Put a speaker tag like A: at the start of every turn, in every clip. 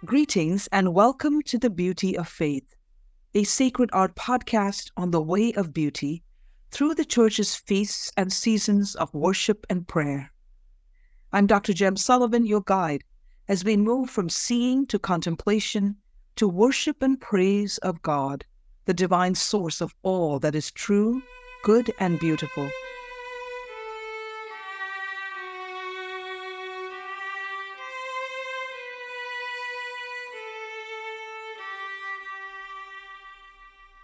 A: Greetings and welcome to The Beauty of Faith, a sacred art podcast on the way of beauty through the Church's feasts and seasons of worship and prayer. I'm Dr. Jem Sullivan, your guide, as we move from seeing to contemplation to worship and praise of God, the divine source of all that is true, good, and beautiful.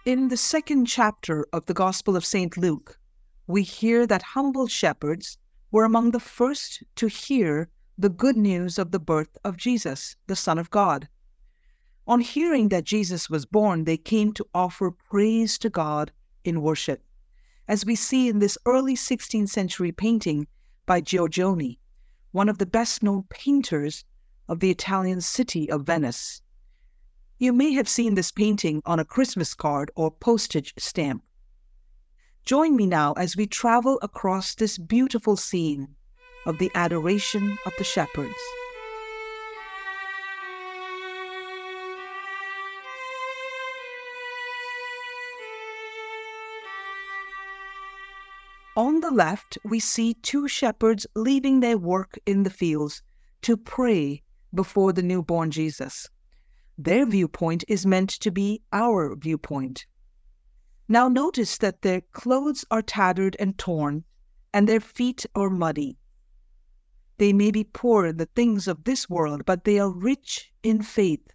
A: In the second chapter of the Gospel of St. Luke, we hear that humble shepherds were among the first to hear the good news of the birth of Jesus, the Son of God. On hearing that Jesus was born, they came to offer praise to God in worship, as we see in this early 16th century painting by Giorgione, one of the best-known painters of the Italian city of Venice. You may have seen this painting on a Christmas card or postage stamp. Join me now as we travel across this beautiful scene of the adoration of the shepherds. On the left, we see two shepherds leaving their work in the fields to pray before the newborn Jesus. Their viewpoint is meant to be our viewpoint. Now notice that their clothes are tattered and torn, and their feet are muddy. They may be poor in the things of this world, but they are rich in faith,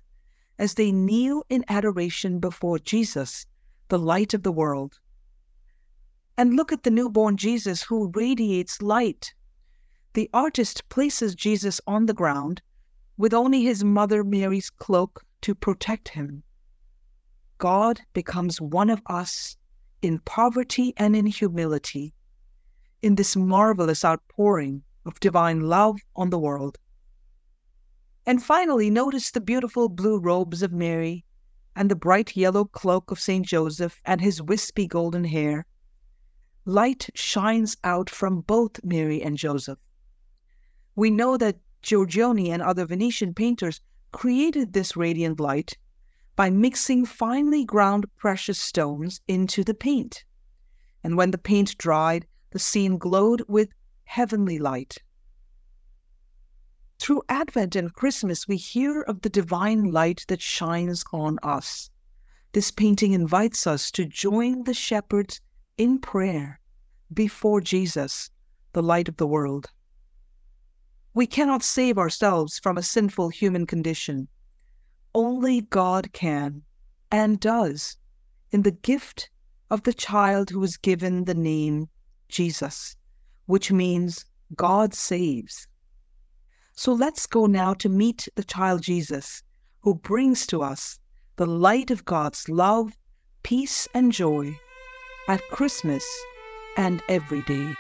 A: as they kneel in adoration before Jesus, the light of the world. And look at the newborn Jesus who radiates light. The artist places Jesus on the ground, with only his mother Mary's cloak to protect him. God becomes one of us in poverty and in humility, in this marvelous outpouring of divine love on the world. And finally, notice the beautiful blue robes of Mary and the bright yellow cloak of St. Joseph and his wispy golden hair. Light shines out from both Mary and Joseph. We know that Giorgione and other Venetian painters created this radiant light by mixing finely ground precious stones into the paint. And when the paint dried, the scene glowed with heavenly light. Through Advent and Christmas, we hear of the divine light that shines on us. This painting invites us to join the shepherds in prayer before Jesus, the light of the world. We cannot save ourselves from a sinful human condition. Only God can and does in the gift of the child who is given the name Jesus, which means God saves. So let's go now to meet the child Jesus, who brings to us the light of God's love, peace, and joy at Christmas and every day.